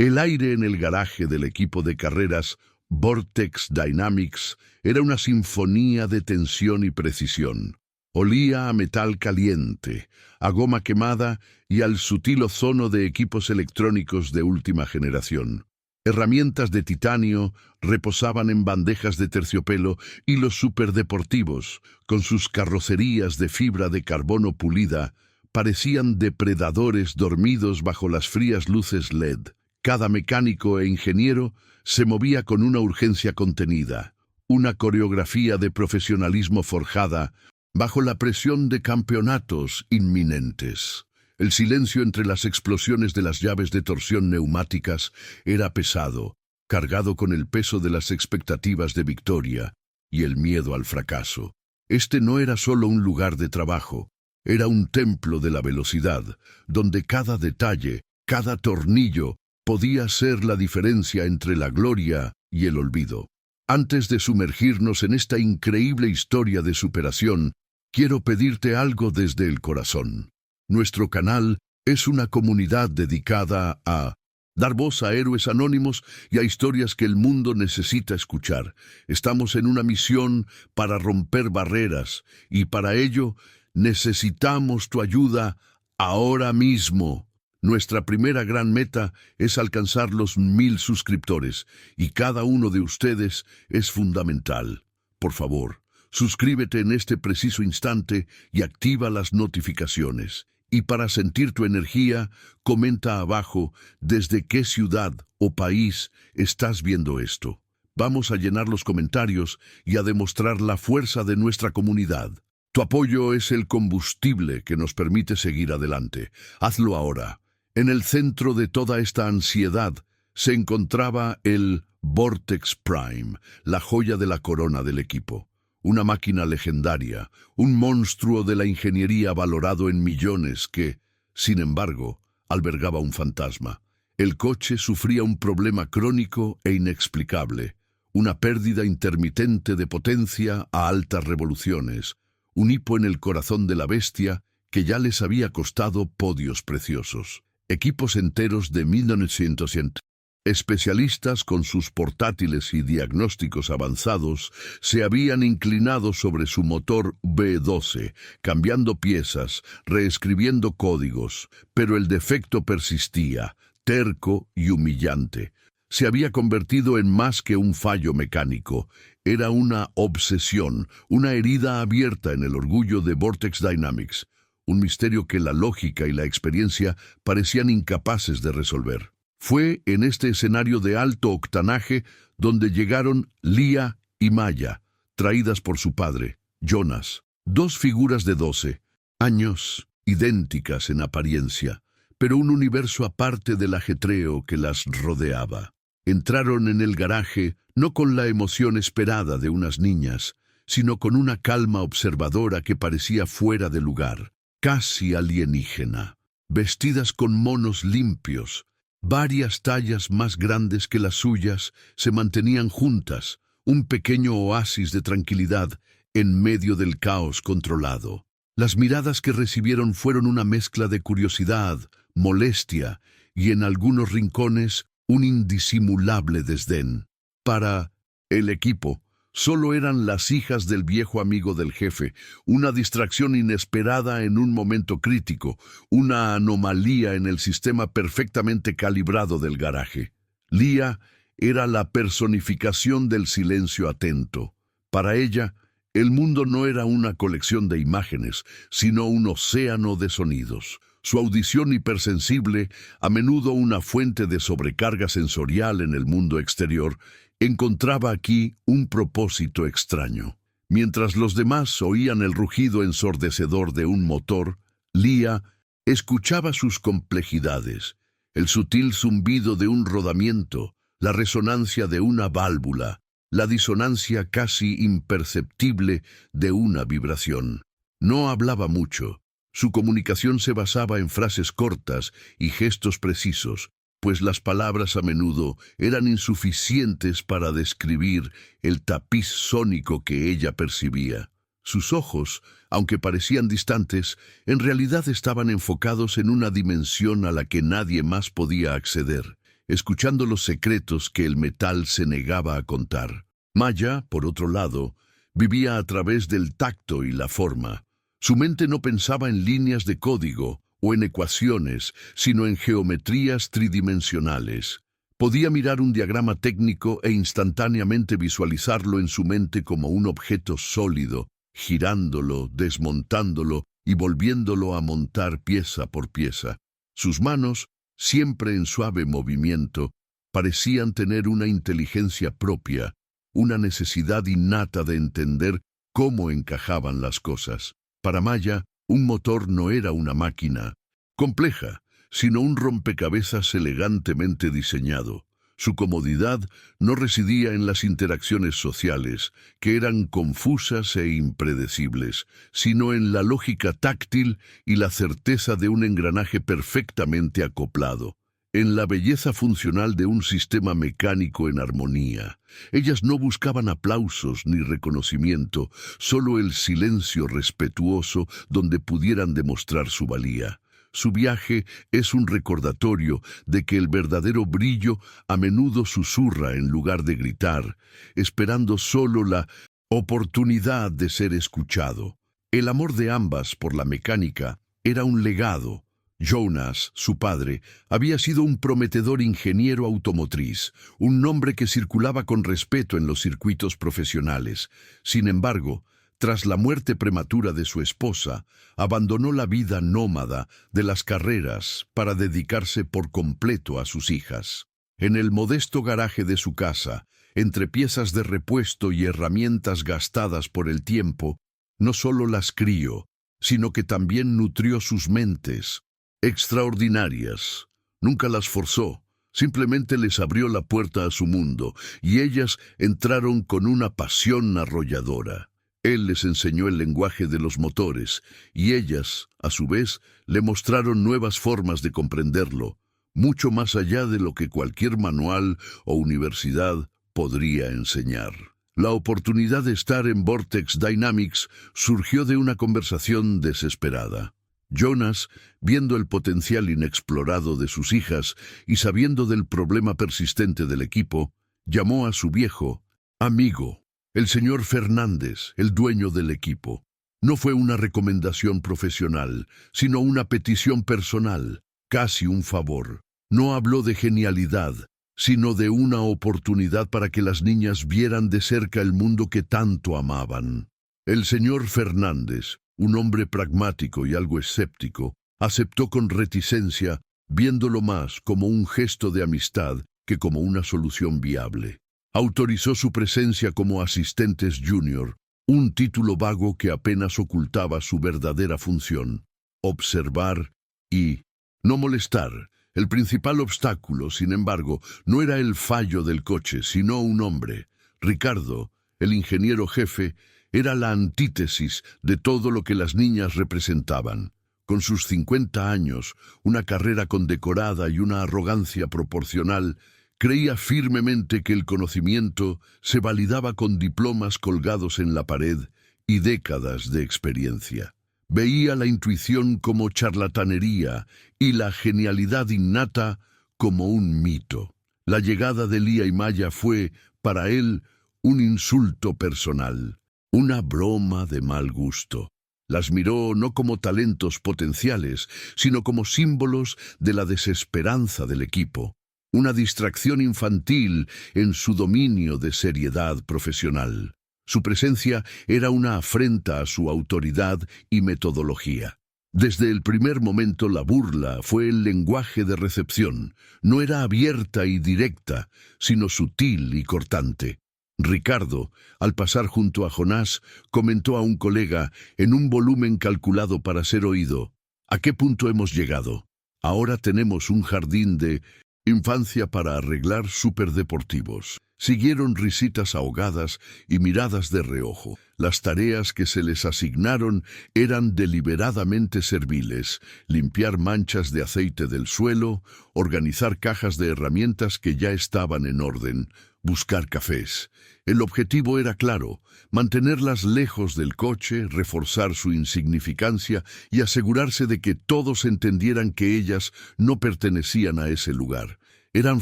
El aire en el garaje del equipo de carreras Vortex Dynamics era una sinfonía de tensión y precisión. Olía a metal caliente, a goma quemada y al sutil ozono de equipos electrónicos de última generación. Herramientas de titanio reposaban en bandejas de terciopelo y los superdeportivos, con sus carrocerías de fibra de carbono pulida, parecían depredadores dormidos bajo las frías luces LED. Cada mecánico e ingeniero se movía con una urgencia contenida, una coreografía de profesionalismo forjada bajo la presión de campeonatos inminentes. El silencio entre las explosiones de las llaves de torsión neumáticas era pesado, cargado con el peso de las expectativas de victoria y el miedo al fracaso. Este no era solo un lugar de trabajo, era un templo de la velocidad, donde cada detalle, cada tornillo, podía ser la diferencia entre la gloria y el olvido. Antes de sumergirnos en esta increíble historia de superación, quiero pedirte algo desde el corazón. Nuestro canal es una comunidad dedicada a dar voz a héroes anónimos y a historias que el mundo necesita escuchar. Estamos en una misión para romper barreras y para ello necesitamos tu ayuda ahora mismo. Nuestra primera gran meta es alcanzar los 1000 suscriptores y cada uno de ustedes es fundamental. Por favor, suscríbete en este preciso instante y activa las notificaciones. Y para sentir tu energía, comenta abajo desde qué ciudad o país estás viendo esto. Vamos a llenar los comentarios y a demostrar la fuerza de nuestra comunidad. Tu apoyo es el combustible que nos permite seguir adelante. Hazlo ahora. En el centro de toda esta ansiedad se encontraba el Vortex Prime, la joya de la corona del equipo. Una máquina legendaria, un monstruo de la ingeniería valorado en millones que, sin embargo, albergaba un fantasma. El coche sufría un problema crónico e inexplicable, una pérdida intermitente de potencia a altas revoluciones, un hipo en el corazón de la bestia que ya les había costado podios preciosos. Equipos enteros de 1900. Especialistas con sus portátiles y diagnósticos avanzados se habían inclinado sobre su motor V12, cambiando piezas, reescribiendo códigos, pero el defecto persistía, terco y humillante. Se había convertido en más que un fallo mecánico, era una obsesión, una herida abierta en el orgullo de Vortex Dynamics, un misterio que la lógica y la experiencia parecían incapaces de resolver. Fue en este escenario de alto octanaje donde llegaron Lia y Maya, traídas por su padre, Jonas, dos figuras de 12 años, idénticas en apariencia, pero un universo aparte del ajetreo que las rodeaba. Entraron en el garaje no con la emoción esperada de unas niñas, sino con una calma observadora que parecía fuera de lugar, casi alienígena, vestidas con monos limpios. Varias tallas más grandes que las suyas se mantenían juntas, un pequeño oasis de tranquilidad en medio del caos controlado. Las miradas que recibieron fueron una mezcla de curiosidad, molestia y en algunos rincones un indisimulable desdén. Para el equipo, solo eran las hijas del viejo amigo del jefe, una distracción inesperada en un momento crítico, una anomalía en el sistema perfectamente calibrado del garaje. Lia era la personificación del silencio atento. Para ella, el mundo no era una colección de imágenes, sino un océano de sonidos. Su audición hipersensible, a menudo una fuente de sobrecarga sensorial en el mundo exterior, encontraba aquí un propósito extraño. Mientras los demás oían el rugido ensordecedor de un motor, Lia escuchaba sus complejidades, el sutil zumbido de un rodamiento, la resonancia de una válvula, la disonancia casi imperceptible de una vibración. No hablaba mucho. Su comunicación se basaba en frases cortas y gestos precisos, pues las palabras a menudo eran insuficientes para describir el tapiz sónico que ella percibía. Sus ojos, aunque parecían distantes, en realidad estaban enfocados en una dimensión a la que nadie más podía acceder. escuchando los secretos que el metal se negaba a contar. Maya, por otro lado, vivía a través del tacto y la forma. Su mente no pensaba en líneas de código o en ecuaciones, sino en geometrías tridimensionales. Podía mirar un diagrama técnico e instantáneamente visualizarlo en su mente como un objeto sólido, girándolo, desmontándolo y volviéndolo a montar pieza por pieza. Sus manos, siempre en suave movimiento, parecían tener una inteligencia propia, una necesidad innata de entender cómo encajaban las cosas. Para Maya, un motor no era una máquina compleja, sino un rompecabezas elegantemente diseñado. Su comodidad no residía en las interacciones sociales, que eran confusas e impredecibles, sino en la lógica táctil y la certeza de un engranaje perfectamente acoplado, en la belleza funcional de un sistema mecánico en armonía. Ellas no buscaban aplausos ni reconocimiento, solo el silencio respetuoso donde pudieran demostrar su valía. Su viaje es un recordatorio de que el verdadero brillo a menudo susurra en lugar de gritar, esperando solo la oportunidad de ser escuchado. El amor de ambas por la mecánica era un legado. Jonas, su padre, había sido un prometedor ingeniero automotriz, un nombre que circulaba con respeto en los circuitos profesionales. Sin embargo, tras la muerte prematura de su esposa, abandonó la vida nómada de las carreras para dedicarse por completo a sus hijas. En el modesto garaje de su casa, entre piezas de repuesto y herramientas gastadas por el tiempo, no solo las crió, sino que también nutrió sus mentes, extraordinarias. Nunca las forzó, simplemente les abrió la puerta a su mundo, y ellas entraron con una pasión arrolladora. Él les enseñó el lenguaje de los motores, y ellas, a su vez, le mostraron nuevas formas de comprenderlo, mucho más allá de lo que cualquier manual o universidad podría enseñar. La oportunidad de estar en Vortex Dynamics surgió de una conversación desesperada. Jonas, viendo el potencial inexplorado de sus hijas y sabiendo del problema persistente del equipo, llamó a su viejo amigo, el señor Fernández, el dueño del equipo. No fue una recomendación profesional, sino una petición personal, casi un favor. No habló de genialidad, sino de una oportunidad para que las niñas vieran de cerca el mundo que tanto amaban. El señor Fernández, un hombre pragmático y algo escéptico, aceptó con reticencia, viéndolo más como un gesto de amistad que como una solución viable. Autorizó su presencia como asistentes junior, un título vago que apenas ocultaba su verdadera función: observar y no molestar. El principal obstáculo, sin embargo, no era el fallo del coche, sino un hombre. Ricardo, el ingeniero jefe, era la antítesis de todo lo que las niñas representaban. Con sus 50 años, una carrera condecorada y una arrogancia proporcional, creía firmemente que el conocimiento se validaba con diplomas colgados en la pared y décadas de experiencia. Veía la intuición como charlatanería y la genialidad innata como un mito. La llegada de Lía y Maya fue, para él, un insulto personal, una broma de mal gusto. Las miró no como talentos potenciales, sino como símbolos de la desesperanza del equipo, una distracción infantil en su dominio de seriedad profesional. Su presencia era una afrenta a su autoridad y metodología. Desde el primer momento la burla fue el lenguaje de recepción. No era abierta y directa, sino sutil y cortante. Ricardo, al pasar junto a Jonás, comentó a un colega en un volumen calculado para ser oído: ¿a qué punto hemos llegado? Ahora tenemos un jardín de infancia para arreglar superdeportivos. Siguieron risitas ahogadas y miradas de reojo. Las tareas que se les asignaron eran deliberadamente serviles: limpiar manchas de aceite del suelo, organizar cajas de herramientas que ya estaban en orden, buscar cafés. El objetivo era claro: mantenerlas lejos del coche, reforzar su insignificancia y asegurarse de que todos entendieran que ellas no pertenecían a ese lugar. Eran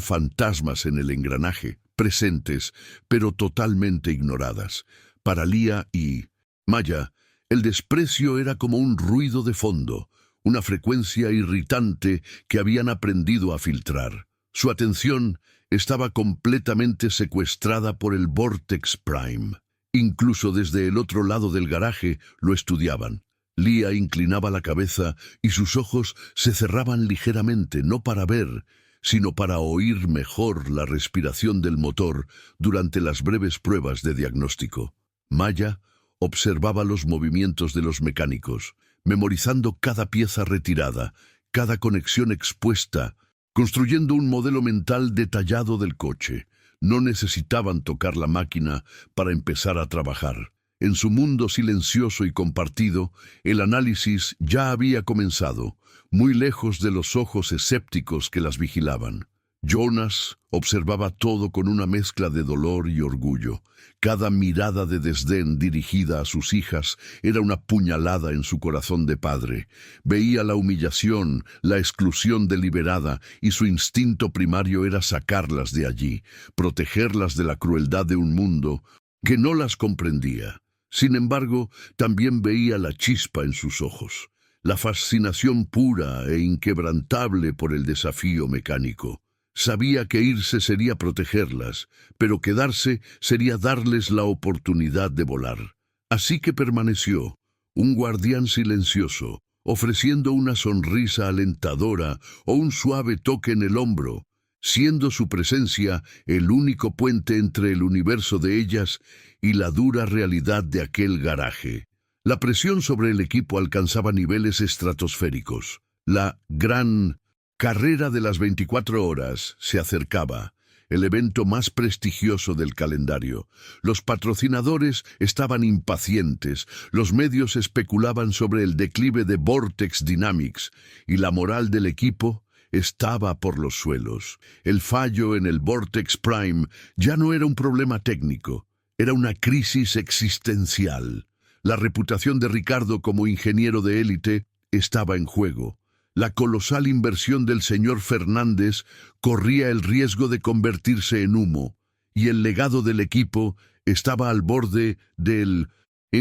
fantasmas en el engranaje, presentes, pero totalmente ignoradas. Para Leah y Maya, el desprecio era como un ruido de fondo, una frecuencia irritante que habían aprendido a filtrar. Su atención estaba completamente secuestrada por el Vortex Prime. Incluso desde el otro lado del garaje lo estudiaban. Leah inclinaba la cabeza y sus ojos se cerraban ligeramente, no para ver, sino para oír mejor la respiración del motor durante las breves pruebas de diagnóstico. Maya observaba los movimientos de los mecánicos, memorizando cada pieza retirada, cada conexión expuesta, construyendo un modelo mental detallado del coche. No necesitaban tocar la máquina para empezar a trabajar. En su mundo silencioso y compartido, el análisis ya había comenzado, muy lejos de los ojos escépticos que las vigilaban. Jonas observaba todo con una mezcla de dolor y orgullo. Cada mirada de desdén dirigida a sus hijas era una puñalada en su corazón de padre. Veía la humillación, la exclusión deliberada, y su instinto primario era sacarlas de allí, protegerlas de la crueldad de un mundo que no las comprendía. Sin embargo, también veía la chispa en sus ojos, la fascinación pura e inquebrantable por el desafío mecánico. Sabía que irse sería protegerlas, pero quedarse sería darles la oportunidad de volar. Así que permaneció, un guardián silencioso, ofreciendo una sonrisa alentadora o un suave toque en el hombro, siendo su presencia el único puente entre el universo de ellas y la dura realidad de aquel garaje. La presión sobre el equipo alcanzaba niveles estratosféricos. La gran carrera de las 24 horas se acercaba, el evento más prestigioso del calendario. Los patrocinadores estaban impacientes, los medios especulaban sobre el declive de Vortex Dynamics y la moral del equipo estaba por los suelos. El fallo en el Vortex Prime ya no era un problema técnico, era una crisis existencial. La reputación de Ricardo como ingeniero de élite estaba en juego. La colosal inversión del señor Fernández corría el riesgo de convertirse en humo, y el legado del equipo estaba al borde del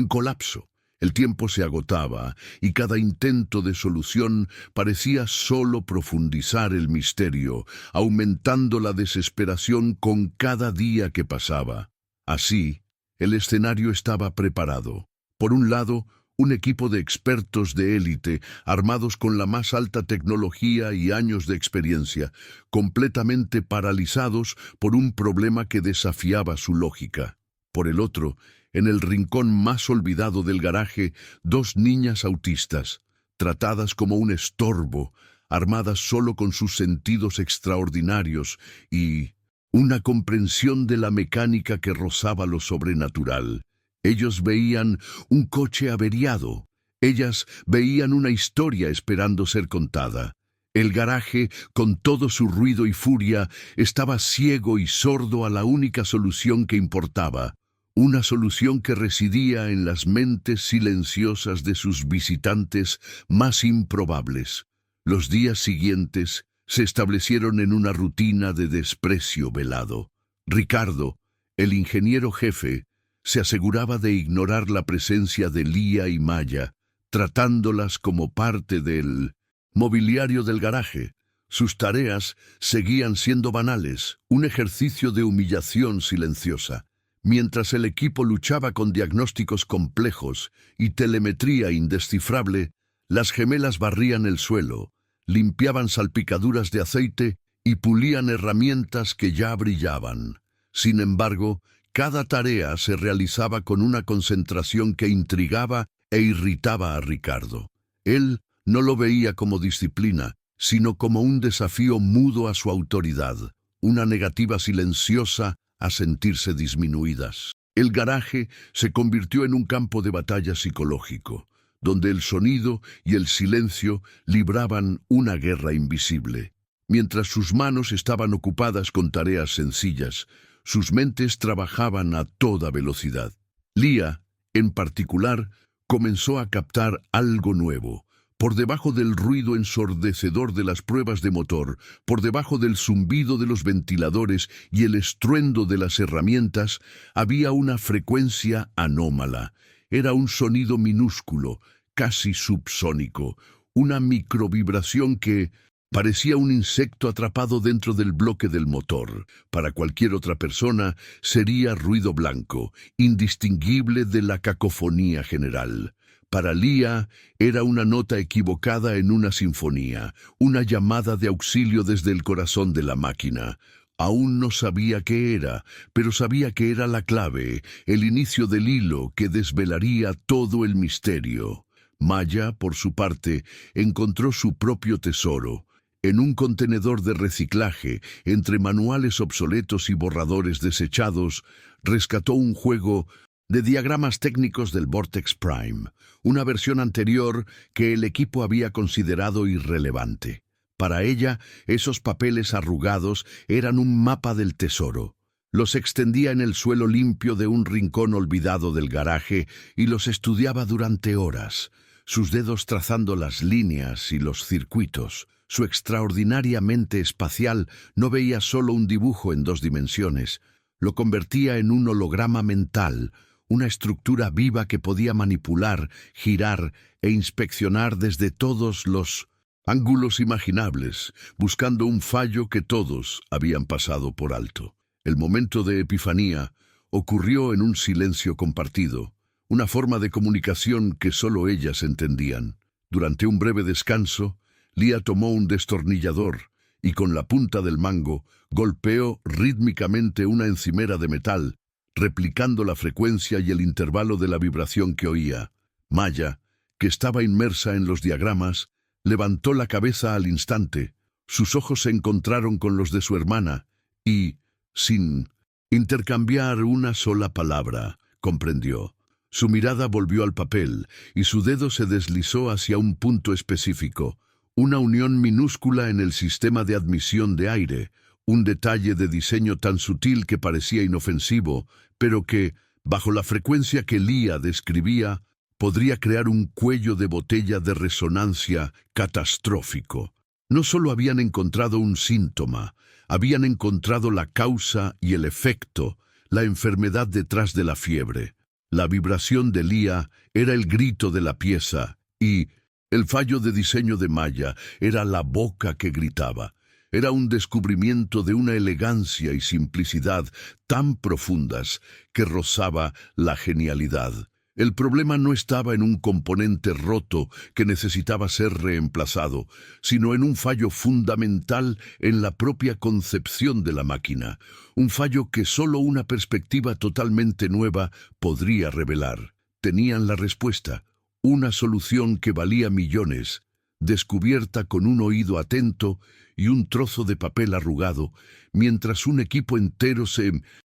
colapso. El tiempo se agotaba, y cada intento de solución parecía solo profundizar el misterio, aumentando la desesperación con cada día que pasaba. Así, el escenario estaba preparado. Por un lado, un equipo de expertos de élite, armados con la más alta tecnología y años de experiencia, completamente paralizados por un problema que desafiaba su lógica. Por el otro, en el rincón más olvidado del garaje, dos niñas autistas, tratadas como un estorbo, armadas solo con sus sentidos extraordinarios y una comprensión de la mecánica que rozaba lo sobrenatural. Ellos veían un coche averiado. Ellas veían una historia esperando ser contada. El garaje, con todo su ruido y furia, estaba ciego y sordo a la única solución que importaba. Una solución que residía en las mentes silenciosas de sus visitantes más improbables. Los días siguientes se establecieron en una rutina de desprecio velado. Ricardo, el ingeniero jefe, se aseguraba de ignorar la presencia de Leah y Maya, tratándolas como parte del mobiliario del garaje. Sus tareas seguían siendo banales, un ejercicio de humillación silenciosa. Mientras el equipo luchaba con diagnósticos complejos y telemetría indescifrable, las gemelas barrían el suelo, limpiaban salpicaduras de aceite y pulían herramientas que ya brillaban. Sin embargo, cada tarea se realizaba con una concentración que intrigaba e irritaba a Ricardo. Él no lo veía como disciplina, sino como un desafío mudo a su autoridad, una negativa silenciosa a sentirse disminuidas. El garaje se convirtió en un campo de batalla psicológico, donde el sonido y el silencio libraban una guerra invisible. Mientras sus manos estaban ocupadas con tareas sencillas, sus mentes trabajaban a toda velocidad. Leah, en particular, comenzó a captar algo nuevo. Por debajo del ruido ensordecedor de las pruebas de motor, por debajo del zumbido de los ventiladores y el estruendo de las herramientas, había una frecuencia anómala. Era un sonido minúsculo, casi subsónico, una microvibración que parecía un insecto atrapado dentro del bloque del motor. Para cualquier otra persona sería ruido blanco, indistinguible de la cacofonía general. Para Leah era una nota equivocada en una sinfonía, una llamada de auxilio desde el corazón de la máquina. Aún no sabía qué era, pero sabía que era la clave, el inicio del hilo que desvelaría todo el misterio. Maya, por su parte, encontró su propio tesoro. En un contenedor de reciclaje, entre manuales obsoletos y borradores desechados, rescató un juego de diagramas técnicos del Vortex Prime, una versión anterior que el equipo había considerado irrelevante. Para ella, esos papeles arrugados eran un mapa del tesoro. Los extendía en el suelo limpio de un rincón olvidado del garaje y los estudiaba durante horas, sus dedos trazando las líneas y los circuitos. Su extraordinaria mente espacial no veía solo un dibujo en 2 dimensiones, lo convertía en un holograma mental, una estructura viva que podía manipular, girar e inspeccionar desde todos los ángulos imaginables, buscando un fallo que todos habían pasado por alto. El momento de epifanía ocurrió en un silencio compartido, una forma de comunicación que solo ellas entendían. Durante un breve descanso, Leah tomó un destornillador y con la punta del mango golpeó rítmicamente una encimera de metal, replicando la frecuencia y el intervalo de la vibración que oía. Maya, que estaba inmersa en los diagramas, levantó la cabeza al instante. Sus ojos se encontraron con los de su hermana y, sin intercambiar una sola palabra, comprendió. Su mirada volvió al papel y su dedo se deslizó hacia un punto específico, una unión minúscula en el sistema de admisión de aire, un detalle de diseño tan sutil que parecía inofensivo, pero que, bajo la frecuencia que Leah describía, podría crear un cuello de botella de resonancia catastrófico. No solo habían encontrado un síntoma, habían encontrado la causa y el efecto, la enfermedad detrás de la fiebre. La vibración de Leah era el grito de la pieza y el fallo de diseño de Maya era la boca que gritaba. Era un descubrimiento de una elegancia y simplicidad tan profundas que rozaba la genialidad. El problema no estaba en un componente roto que necesitaba ser reemplazado, sino en un fallo fundamental en la propia concepción de la máquina, un fallo que solo una perspectiva totalmente nueva podría revelar. Tenían la respuesta, una solución que valía millones, descubierta con un oído atento y un trozo de papel arrugado, mientras un equipo entero se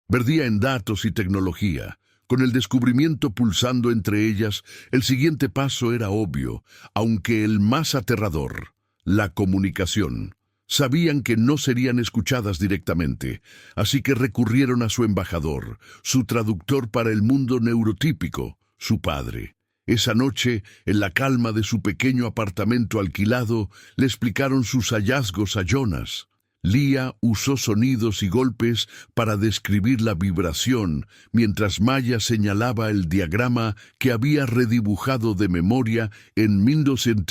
perdía en datos y tecnología. Con el descubrimiento pulsando entre ellas, el siguiente paso era obvio, aunque el más aterrador: la comunicación. Sabían que no serían escuchadas directamente, así que recurrieron a su embajador, su traductor para el mundo neurotípico, su padre. Esa noche, en la calma de su pequeño apartamento alquilado, le explicaron sus hallazgos a Jonas. Leah usó sonidos y golpes para describir la vibración, mientras Maya señalaba el diagrama que había redibujado de memoria en Windows en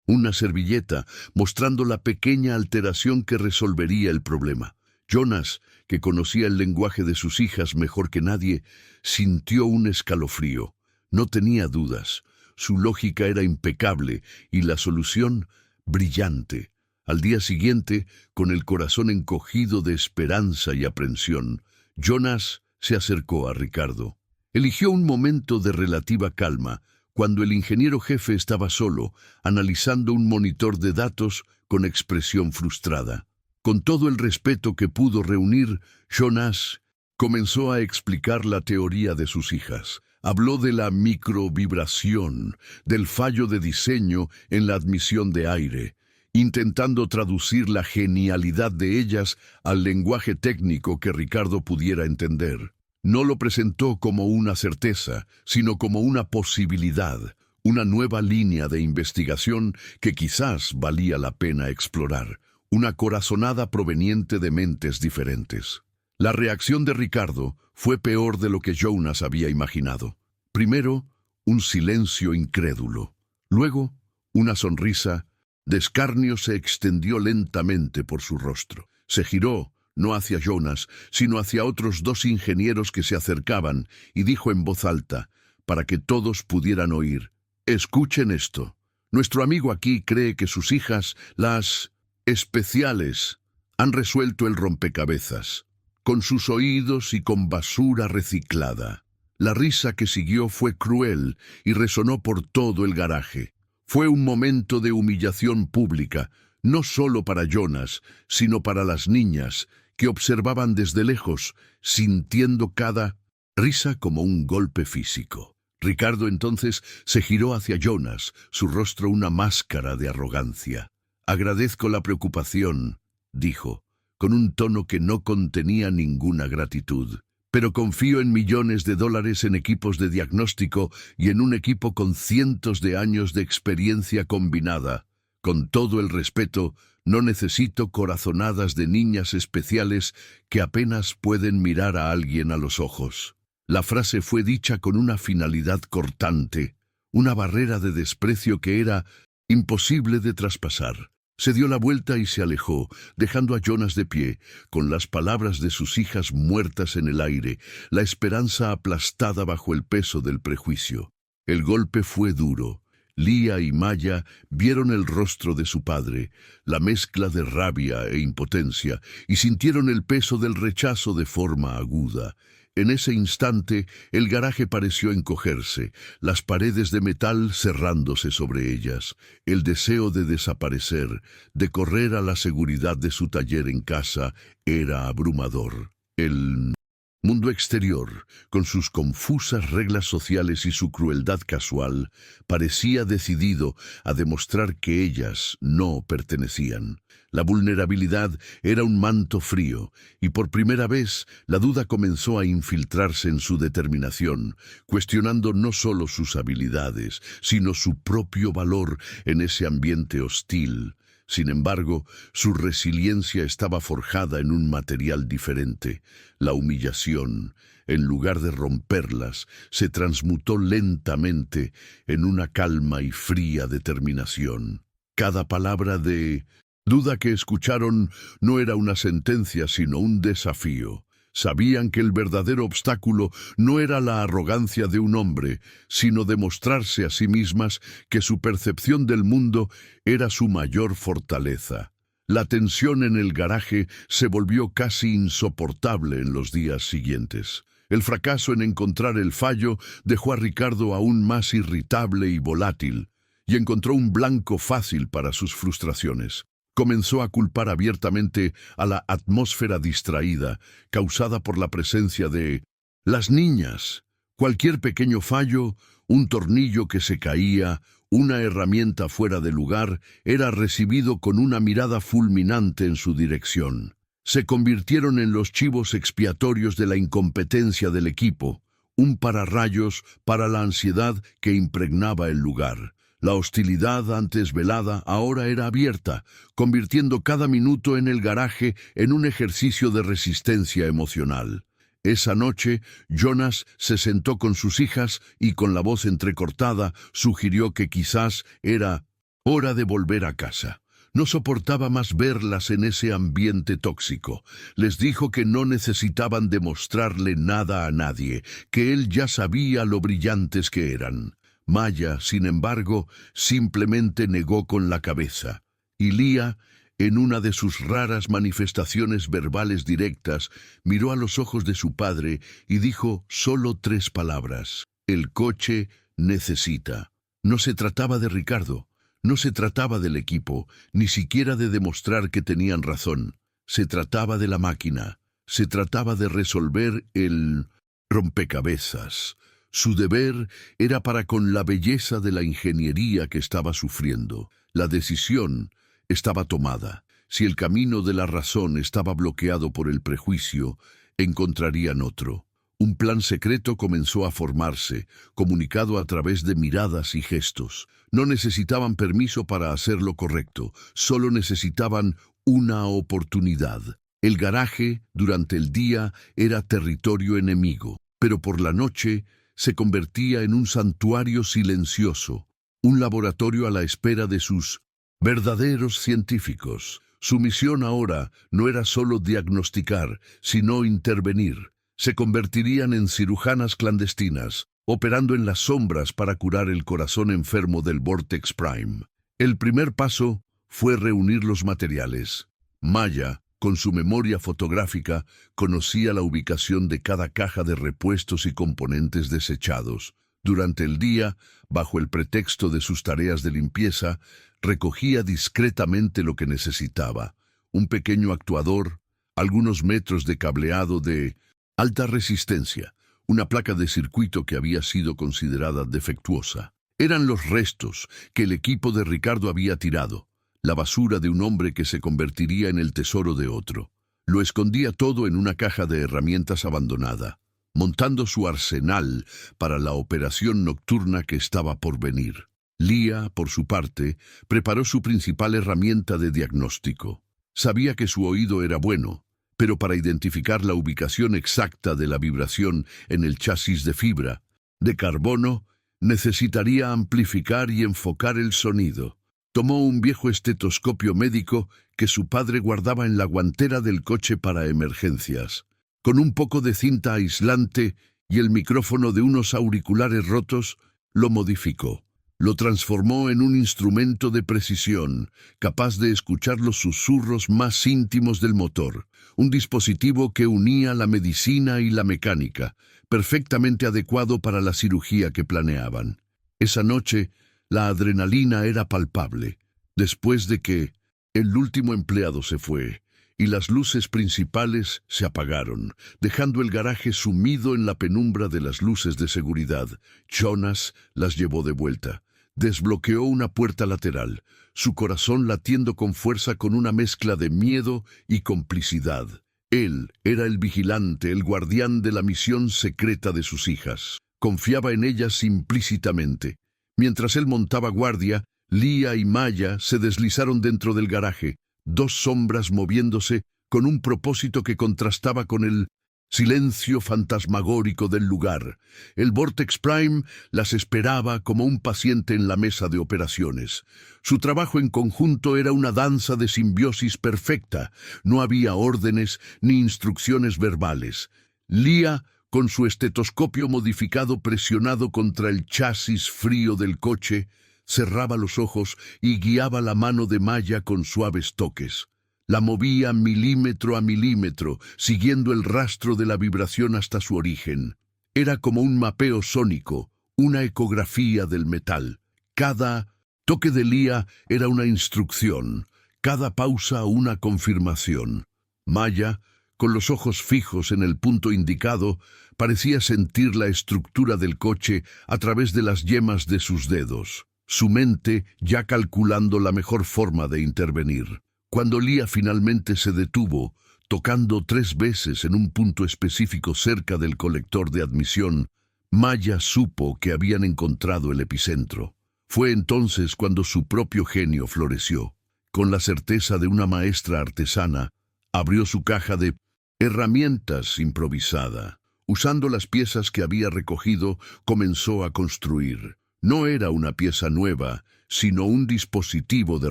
una servilleta, mostrando la pequeña alteración que resolvería el problema. Jonas, que conocía el lenguaje de sus hijas mejor que nadie, sintió un escalofrío. No tenía dudas. Su lógica era impecable y la solución brillante. Al día siguiente, con el corazón encogido de esperanza y aprensión, Jonas se acercó a Ricardo. Eligió un momento de relativa calma, cuando el ingeniero jefe estaba solo, analizando un monitor de datos con expresión frustrada. Con todo el respeto que pudo reunir, Jonas comenzó a explicar la teoría de sus hijas. Habló de la microvibración, del fallo de diseño en la admisión de aire, intentando traducir la genialidad de ellas al lenguaje técnico que Ricardo pudiera entender. No lo presentó como una certeza, sino como una posibilidad, una nueva línea de investigación que quizás valía la pena explorar, una corazonada proveniente de mentes diferentes. La reacción de Ricardo fue peor de lo que Jonas había imaginado. Primero, un silencio incrédulo. Luego, una sonrisa de escarnio se extendió lentamente por su rostro. Se giró, no hacia Jonas, sino hacia otros dos ingenieros que se acercaban, y dijo en voz alta, para que todos pudieran oír: «Escuchen esto. Nuestro amigo aquí cree que sus hijas, las especiales, han resuelto el rompecabezas, con sus oídos y con basura reciclada». La risa que siguió fue cruel y resonó por todo el garaje. Fue un momento de humillación pública, no solo para Jonas, sino para las niñas, que observaban desde lejos, sintiendo cada risa como un golpe físico. Ricardo entonces se giró hacia Jonas, su rostro una máscara de arrogancia. «Agradezco la preocupación», dijo, con un tono que no contenía ninguna gratitud. «Pero confío en millones de dólares en equipos de diagnóstico y en un equipo con cientos de años de experiencia combinada. Con todo el respeto, no necesito corazonadas de niñas especiales que apenas pueden mirar a alguien a los ojos». La frase fue dicha con una finalidad cortante, una barrera de desprecio que era imposible de traspasar. Se dio la vuelta y se alejó, dejando a Jonas de pie, con las palabras de sus hijas muertas en el aire, la esperanza aplastada bajo el peso del prejuicio. El golpe fue duro. Lía y Maya vieron el rostro de su padre, la mezcla de rabia e impotencia, y sintieron el peso del rechazo de forma aguda. En ese instante, el garaje pareció encogerse, las paredes de metal cerrándose sobre ellas. El deseo de desaparecer, de correr a la seguridad de su taller en casa, era abrumador. El mundo exterior, con sus confusas reglas sociales y su crueldad casual, parecía decidido a demostrar que ellas no pertenecían. La vulnerabilidad era un manto frío, y por primera vez la duda comenzó a infiltrarse en su determinación, cuestionando no solo sus habilidades, sino su propio valor en ese ambiente hostil. Sin embargo, su resiliencia estaba forjada en un material diferente. La humillación, en lugar de romperlas, se transmutó lentamente en una calma y fría determinación. Cada palabra de duda que escucharon no era una sentencia, sino un desafío. Sabían que el verdadero obstáculo no era la arrogancia de un hombre, sino demostrarse a sí mismas que su percepción del mundo era su mayor fortaleza. La tensión en el garaje se volvió casi insoportable en los días siguientes. El fracaso en encontrar el fallo dejó a Ricardo aún más irritable y volátil, y encontró un blanco fácil para sus frustraciones. Comenzó a culpar abiertamente a la atmósfera distraída, causada por la presencia de las niñas. Cualquier pequeño fallo, un tornillo que se caía, una herramienta fuera de lugar, era recibido con una mirada fulminante en su dirección. Se convirtieron en los chivos expiatorios de la incompetencia del equipo, un pararrayos para la ansiedad que impregnaba el lugar. La hostilidad antes velada ahora era abierta, convirtiendo cada minuto en el garaje en un ejercicio de resistencia emocional. Esa noche, Jonas se sentó con sus hijas y con la voz entrecortada sugirió que quizás era hora de volver a casa. No soportaba más verlas en ese ambiente tóxico. Les dijo que no necesitaban demostrarle nada a nadie, que él ya sabía lo brillantes que eran. Maya, sin embargo, simplemente negó con la cabeza, y Lía, en una de sus raras manifestaciones verbales directas, miró a los ojos de su padre y dijo solo 3 palabras: «El coche necesita». No se trataba de Ricardo, no se trataba del equipo, ni siquiera de demostrar que tenían razón. Se trataba de la máquina, se trataba de resolver el rompecabezas. Su deber era para con la belleza de la ingeniería que estaba sufriendo. La decisión estaba tomada. Si el camino de la razón estaba bloqueado por el prejuicio, encontrarían otro. Un plan secreto comenzó a formarse, comunicado a través de miradas y gestos. No necesitaban permiso para hacer lo correcto, solo necesitaban una oportunidad. El garaje, durante el día, era territorio enemigo, pero por la noche se convertía en un santuario silencioso, un laboratorio a la espera de sus verdaderos científicos. Su misión ahora no era solo diagnosticar, sino intervenir. Se convertirían en cirujanas clandestinas, operando en las sombras para curar el corazón enfermo del Vortex Prime. El primer paso fue reunir los materiales. Maya, con su memoria fotográfica, conocía la ubicación de cada caja de repuestos y componentes desechados. Durante el día, bajo el pretexto de sus tareas de limpieza, recogía discretamente lo que necesitaba: un pequeño actuador, algunos metros de cableado de alta resistencia, una placa de circuito que había sido considerada defectuosa. Eran los restos que el equipo de Ricardo había tirado, la basura de un hombre que se convertiría en el tesoro de otro. Lo escondía todo en una caja de herramientas abandonada, montando su arsenal para la operación nocturna que estaba por venir. Lía, por su parte, preparó su principal herramienta de diagnóstico. Sabía que su oído era bueno, pero para identificar la ubicación exacta de la vibración en el chasis de fibra de carbono, necesitaría amplificar y enfocar el sonido. Tomó un viejo estetoscopio médico que su padre guardaba en la guantera del coche para emergencias. Con un poco de cinta aislante y el micrófono de unos auriculares rotos, lo modificó. Lo transformó en un instrumento de precisión, capaz de escuchar los susurros más íntimos del motor. Un dispositivo que unía la medicina y la mecánica, perfectamente adecuado para la cirugía que planeaban. Esa noche, la adrenalina era palpable. Después de que el último empleado se fue y las luces principales se apagaron, dejando el garaje sumido en la penumbra de las luces de seguridad, Jonas las llevó de vuelta. Desbloqueó una puerta lateral, su corazón latiendo con fuerza con una mezcla de miedo y complicidad. Él era el vigilante, el guardián de la misión secreta de sus hijas. Confiaba en ellas implícitamente. Mientras él montaba guardia, Lía y Maya se deslizaron dentro del garaje, dos sombras moviéndose con un propósito que contrastaba con el silencio fantasmagórico del lugar. El Vortex Prime las esperaba como un paciente en la mesa de operaciones. Su trabajo en conjunto era una danza de simbiosis perfecta. No había órdenes ni instrucciones verbales. Lía, con su estetoscopio modificado presionado contra el chasis frío del coche, cerraba los ojos y guiaba la mano de Maya con suaves toques. La movía milímetro a milímetro, siguiendo el rastro de la vibración hasta su origen. Era como un mapeo sónico, una ecografía del metal. Cada toque de Lía era una instrucción, cada pausa una confirmación. Maya, con los ojos fijos en el punto indicado, parecía sentir la estructura del coche a través de las yemas de sus dedos, su mente ya calculando la mejor forma de intervenir. Cuando Lía finalmente se detuvo, tocando 3 veces en un punto específico cerca del colector de admisión, Maya supo que habían encontrado el epicentro. Fue entonces cuando su propio genio floreció. Con la certeza de una maestra artesana, abrió su caja de herramientas improvisada. Usando las piezas que había recogido, comenzó a construir. No era una pieza nueva, sino un dispositivo de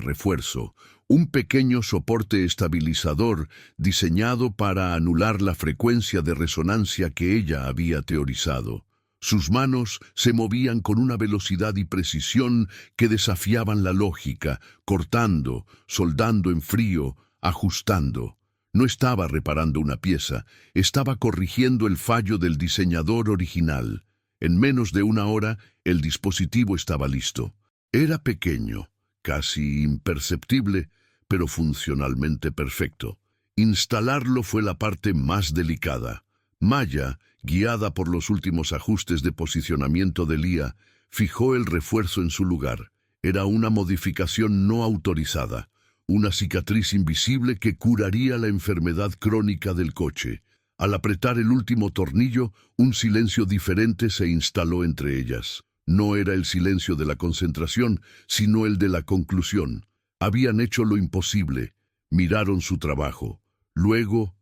refuerzo, un pequeño soporte estabilizador diseñado para anular la frecuencia de resonancia que ella había teorizado. Sus manos se movían con una velocidad y precisión que desafiaban la lógica, cortando, soldando en frío, ajustando. No estaba reparando una pieza, estaba corrigiendo el fallo del diseñador original. En menos de 1 hora, el dispositivo estaba listo. Era pequeño, casi imperceptible, pero funcionalmente perfecto. Instalarlo fue la parte más delicada. Maya, guiada por los últimos ajustes de posicionamiento de Lía, fijó el refuerzo en su lugar. Era una modificación no autorizada, una cicatriz invisible que curaría la enfermedad crónica del coche. Al apretar el último tornillo, un silencio diferente se instaló entre ellas. No era el silencio de la concentración, sino el de la conclusión. Habían hecho lo imposible. Miraron su trabajo. Luego,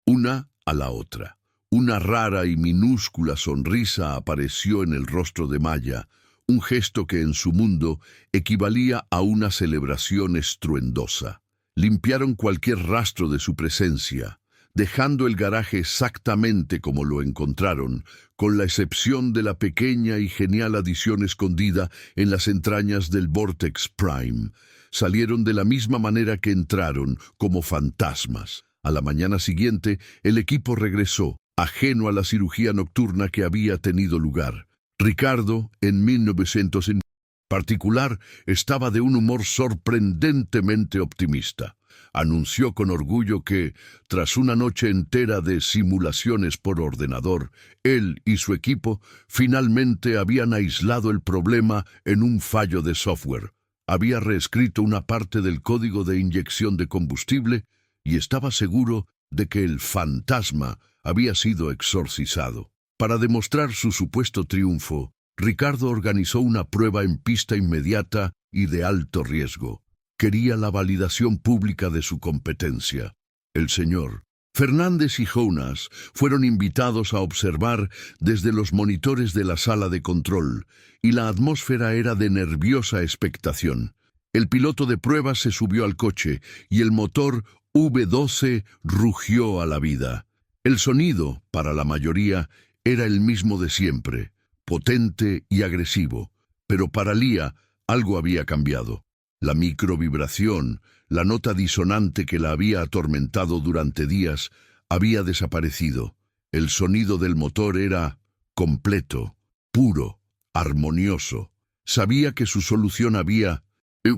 una a la otra. Una rara y minúscula sonrisa apareció en el rostro de Maya, un gesto que en su mundo equivalía a una celebración estruendosa. Limpiaron cualquier rastro de su presencia, dejando el garaje exactamente como lo encontraron, con la excepción de la pequeña y genial adición escondida en las entrañas del Vortex Prime. Salieron de la misma manera que entraron, como fantasmas. A la mañana siguiente, el equipo regresó, ajeno a la cirugía nocturna que había tenido lugar. Ricardo, en 1900 en particular, estaba de un humor sorprendentemente optimista. Anunció con orgullo que, tras una noche entera de simulaciones por ordenador, él y su equipo finalmente habían aislado el problema en un fallo de software. Había reescrito una parte del código de inyección de combustible y estaba seguro de que el fantasma había sido exorcizado. Para demostrar su supuesto triunfo, Ricardo organizó una prueba en pista inmediata y de alto riesgo. Quería la validación pública de su competencia. El señor Fernández y Jonas fueron invitados a observar desde los monitores de la sala de control, y la atmósfera era de nerviosa expectación. El piloto de pruebas se subió al coche y el motor V12 rugió a la vida. El sonido, para la mayoría, era el mismo de siempre, potente y agresivo, pero para Lía algo había cambiado. La microvibración, la nota disonante que la había atormentado durante días, había desaparecido. El sonido del motor era completo, puro, armonioso. Sabía que su solución había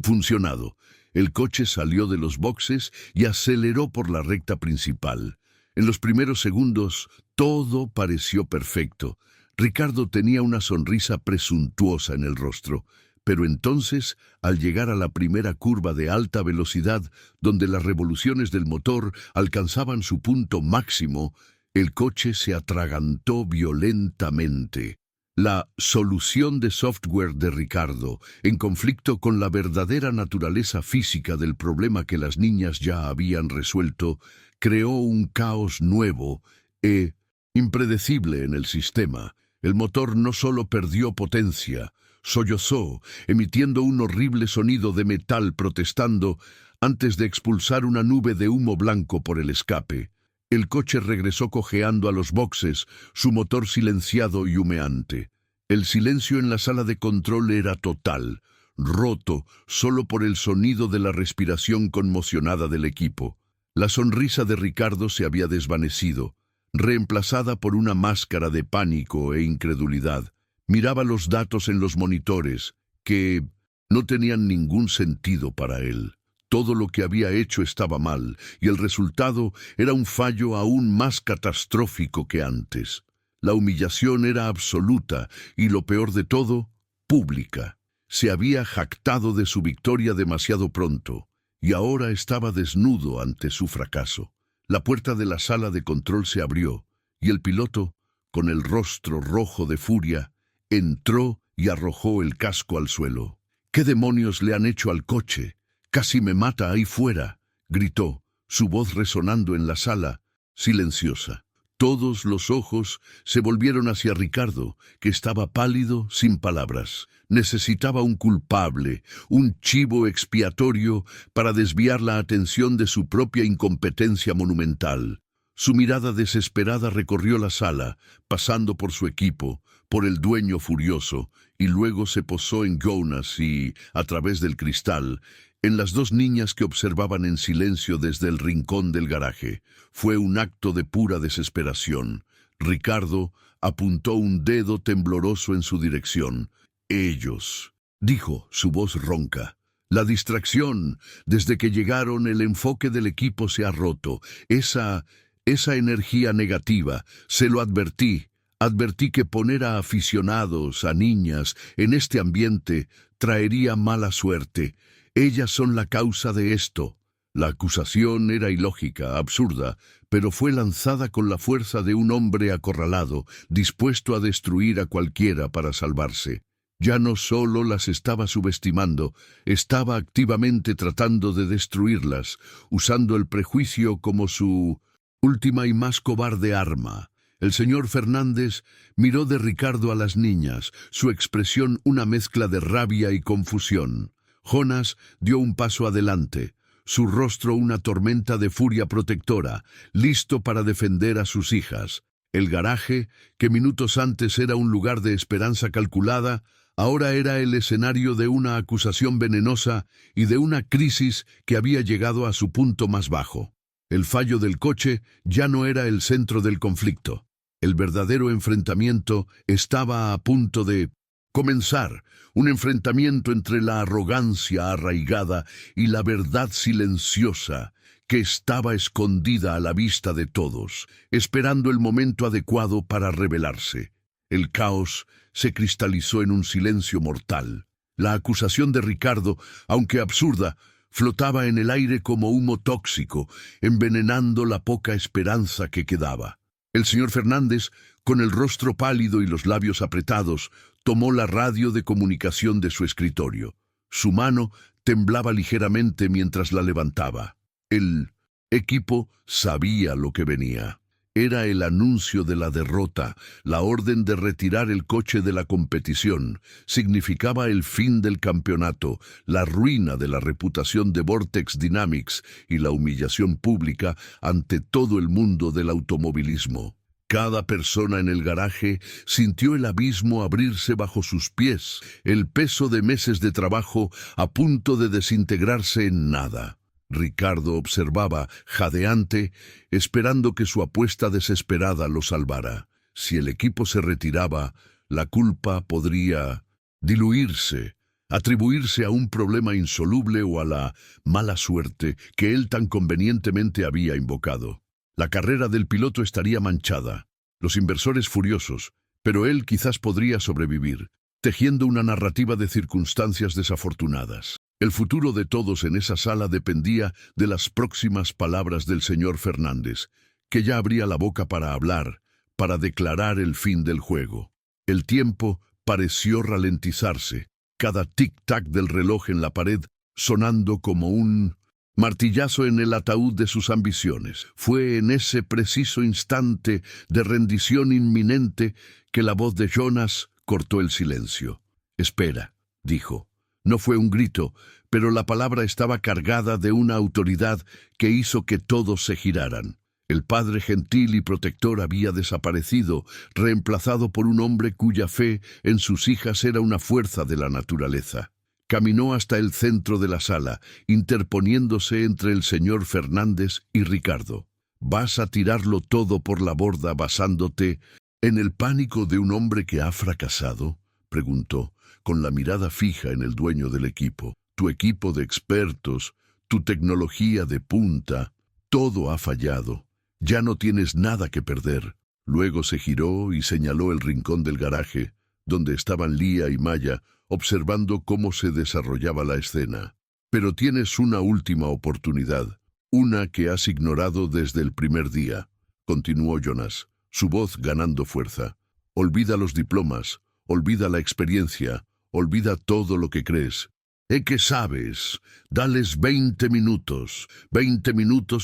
funcionado. El coche salió de los boxes y aceleró por la recta principal. En los primeros segundos, todo pareció perfecto. Ricardo tenía una sonrisa presuntuosa en el rostro. Pero entonces, al llegar a la primera curva de alta velocidad, donde las revoluciones del motor alcanzaban su punto máximo, el coche se atragantó violentamente. La solución de software de Ricardo, en conflicto con la verdadera naturaleza física del problema que las niñas ya habían resuelto, creó un caos nuevo e impredecible en el sistema. El motor no solo perdió potencia, sollozó, emitiendo un horrible sonido de metal protestando antes de expulsar una nube de humo blanco por el escape. El coche regresó cojeando a los boxes, su motor silenciado y humeante. El silencio en la sala de control era total, roto solo por el sonido de la respiración conmocionada del equipo. La sonrisa de Ricardo se había desvanecido, reemplazada por una máscara de pánico e incredulidad. Miraba los datos en los monitores, que no tenían ningún sentido para él. Todo lo que había hecho estaba mal, y el resultado era un fallo aún más catastrófico que antes. La humillación era absoluta, y lo peor de todo, pública. Se había jactado de su victoria demasiado pronto, y ahora estaba desnudo ante su fracaso. La puerta de la sala de control se abrió, y el piloto, con el rostro rojo de furia, entró y arrojó el casco al suelo. «¿Qué demonios le han hecho al coche? Casi me mata ahí fuera», gritó, su voz resonando en la sala, silenciosa. Todos los ojos se volvieron hacia Ricardo, que estaba pálido, sin palabras. Necesitaba un culpable, un chivo expiatorio para desviar la atención de su propia incompetencia monumental. Su mirada desesperada recorrió la sala, pasando por su equipo, por el dueño furioso, y luego se posó en Jonas y, a través del cristal, en las dos niñas que observaban en silencio desde el rincón del garaje. Fue un acto de pura desesperación. Ricardo apuntó un dedo tembloroso en su dirección. «Ellos», dijo, su voz ronca. «La distracción. Desde que llegaron, el enfoque del equipo se ha roto. Esa energía negativa. Se lo advertí. Advertí que poner a aficionados, a niñas, en este ambiente traería mala suerte. Ellas son la causa de esto». La acusación era ilógica, absurda, pero fue lanzada con la fuerza de un hombre acorralado, dispuesto a destruir a cualquiera para salvarse. Ya no solo las estaba subestimando, estaba activamente tratando de destruirlas, usando el prejuicio como su última y más cobarde arma. El señor Fernández miró de Ricardo a las niñas, su expresión una mezcla de rabia y confusión. Jonas dio un paso adelante, su rostro una tormenta de furia protectora, listo para defender a sus hijas. El garaje, que minutos antes era un lugar de esperanza calculada, ahora era el escenario de una acusación venenosa y de una crisis que había llegado a su punto más bajo. El fallo del coche ya no era el centro del conflicto. El verdadero enfrentamiento estaba a punto de comenzar, un enfrentamiento entre la arrogancia arraigada y la verdad silenciosa que estaba escondida a la vista de todos, esperando el momento adecuado para revelarse. El caos se cristalizó en un silencio mortal. La acusación de Ricardo, aunque absurda, flotaba en el aire como humo tóxico, envenenando la poca esperanza que quedaba. El señor Fernández, con el rostro pálido y los labios apretados, tomó la radio de comunicación de su escritorio. Su mano temblaba ligeramente mientras la levantaba. El equipo sabía lo que venía. Era el anuncio de la derrota, la orden de retirar el coche de la competición. Significaba el fin del campeonato, la ruina de la reputación de Vortex Dynamics y la humillación pública ante todo el mundo del automovilismo. Cada persona en el garaje sintió el abismo abrirse bajo sus pies, el peso de meses de trabajo a punto de desintegrarse en nada. Ricardo observaba, jadeante, esperando que su apuesta desesperada lo salvara. Si el equipo se retiraba, la culpa podría diluirse, atribuirse a un problema insoluble o a la mala suerte que él tan convenientemente había invocado. La carrera del piloto estaría manchada, los inversores furiosos, pero él quizás podría sobrevivir, tejiendo una narrativa de circunstancias desafortunadas. El futuro de todos en esa sala dependía de las próximas palabras del señor Fernández, que ya abría la boca para hablar, para declarar el fin del juego. El tiempo pareció ralentizarse, cada tic-tac del reloj en la pared sonando como un martillazo en el ataúd de sus ambiciones. Fue en ese preciso instante de rendición inminente que la voz de Jonas cortó el silencio. «Espera», dijo. No fue un grito, pero la palabra estaba cargada de una autoridad que hizo que todos se giraran. El padre gentil y protector había desaparecido, reemplazado por un hombre cuya fe en sus hijas era una fuerza de la naturaleza. Caminó hasta el centro de la sala, interponiéndose entre el señor Fernández y Ricardo. «¿Vas a tirarlo todo por la borda basándote en el pánico de un hombre que ha fracasado?», preguntó, con la mirada fija en el dueño del equipo. «Tu equipo de expertos, tu tecnología de punta, todo ha fallado. Ya no tienes nada que perder». Luego se giró y señaló el rincón del garaje, donde estaban Lía y Maya, observando cómo se desarrollaba la escena. «Pero tienes una última oportunidad, una que has ignorado desde el primer día», continuó Jonas, su voz ganando fuerza. «Olvida los diplomas, olvida la experiencia, olvida todo lo que crees. ¿Qué sabes? Dales 20 minutos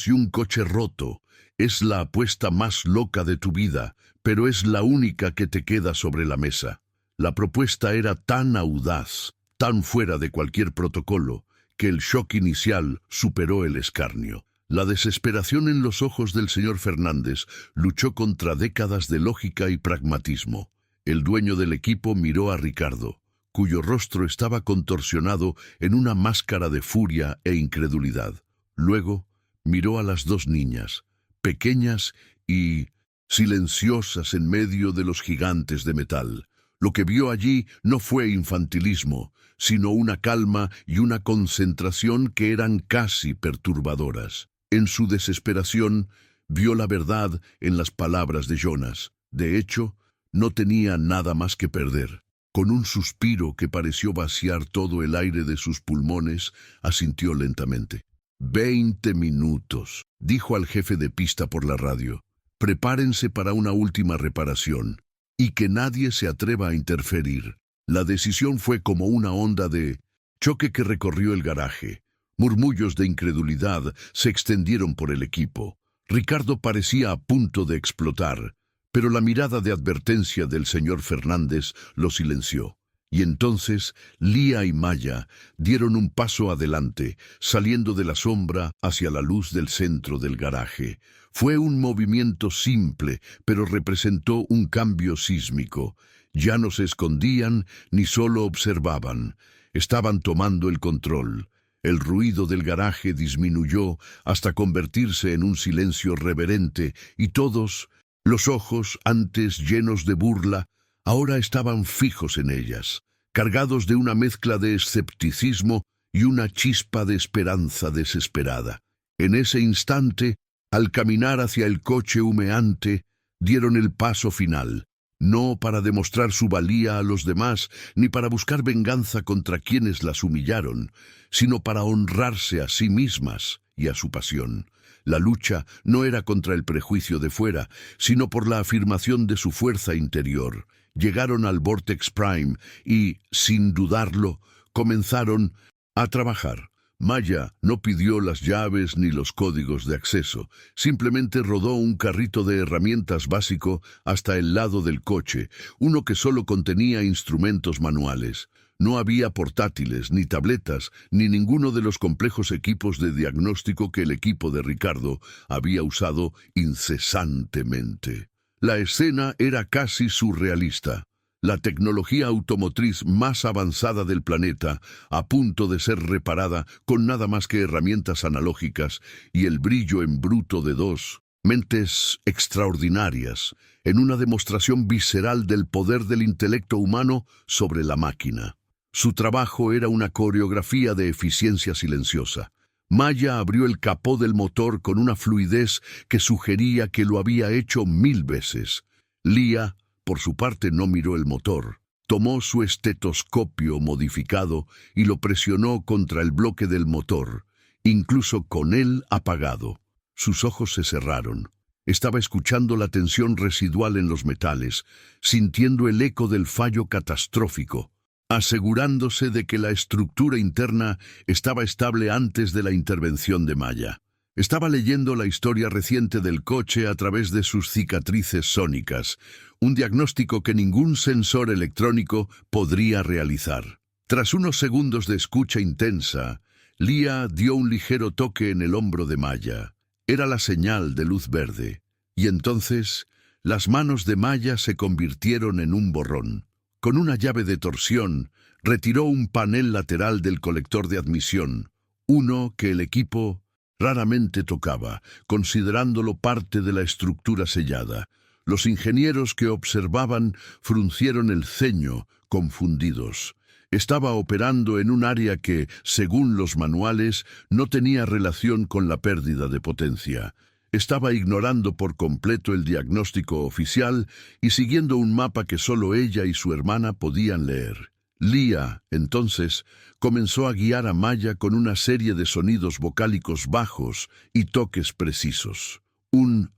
y un coche roto. Es la apuesta más loca de tu vida, pero es la única que te queda sobre la mesa». La propuesta era tan audaz, tan fuera de cualquier protocolo, que el shock inicial superó el escarnio. La desesperación en los ojos del señor Fernández luchó contra décadas de lógica y pragmatismo. El dueño del equipo miró a Ricardo, cuyo rostro estaba contorsionado en una máscara de furia e incredulidad. Luego miró a las dos niñas, pequeñas y silenciosas en medio de los gigantes de metal. Lo que vio allí no fue infantilismo, sino una calma y una concentración que eran casi perturbadoras. En su desesperación, vio la verdad en las palabras de Jonas. De hecho, no tenía nada más que perder. Con un suspiro que pareció vaciar todo el aire de sus pulmones, asintió lentamente. 20 minutos, dijo al jefe de pista por la radio. Prepárense para una última reparación, y que nadie se atreva a interferir. La decisión fue como una onda de choque que recorrió el garaje. Murmullos de incredulidad se extendieron por el equipo. Ricardo parecía a punto de explotar, pero la mirada de advertencia del señor Fernández lo silenció. Y entonces Lía y Maya dieron un paso adelante, saliendo de la sombra hacia la luz del centro del garaje. Fue un movimiento simple, pero representó un cambio sísmico. Ya no se escondían ni solo observaban. Estaban tomando el control. El ruido del garaje disminuyó hasta convertirse en un silencio reverente, y todos, los ojos antes llenos de burla, ahora estaban fijos en ellas, cargados de una mezcla de escepticismo y una chispa de esperanza desesperada. En ese instante, al caminar hacia el coche humeante, dieron el paso final, no para demostrar su valía a los demás, ni para buscar venganza contra quienes las humillaron, sino para honrarse a sí mismas y a su pasión. La lucha no era contra el prejuicio de fuera, sino por la afirmación de su fuerza interior. Llegaron al Vortex Prime y, sin dudarlo, comenzaron a trabajar. Maya no pidió las llaves ni los códigos de acceso, simplemente rodó un carrito de herramientas básico hasta el lado del coche, uno que solo contenía instrumentos manuales. No había portátiles, ni tabletas, ni ninguno de los complejos equipos de diagnóstico que el equipo de Ricardo había usado incesantemente. La escena era casi surrealista. La tecnología automotriz más avanzada del planeta, a punto de ser reparada con nada más que herramientas analógicas, y el brillo en bruto de dos mentes extraordinarias, en una demostración visceral del poder del intelecto humano sobre la máquina. Su trabajo era una coreografía de eficiencia silenciosa. Maya abrió el capó del motor con una fluidez que sugería que lo había hecho 1000 veces. Lía, por su parte, no miró el motor. Tomó su estetoscopio modificado y lo presionó contra el bloque del motor, incluso con él apagado. Sus ojos se cerraron. Estaba escuchando la tensión residual en los metales, sintiendo el eco del fallo catastrófico, asegurándose de que la estructura interna estaba estable antes de la intervención de Maya. Estaba leyendo la historia reciente del coche a través de sus cicatrices sónicas, un diagnóstico que ningún sensor electrónico podría realizar. Tras unos segundos de escucha intensa, Lía dio un ligero toque en el hombro de Maya. Era la señal de luz verde. Y entonces, las manos de Maya se convirtieron en un borrón. Con una llave de torsión, retiró un panel lateral del colector de admisión, uno que el equipo raramente tocaba, considerándolo parte de la estructura sellada. Los ingenieros que observaban fruncieron el ceño, confundidos. Estaba operando en un área que, según los manuales, no tenía relación con la pérdida de potencia. Estaba ignorando por completo el diagnóstico oficial y siguiendo un mapa que solo ella y su hermana podían leer. Lía, entonces, comenzó a guiar a Maya con una serie de sonidos vocálicos bajos y toques precisos. Un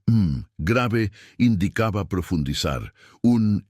grave indicaba profundizar, un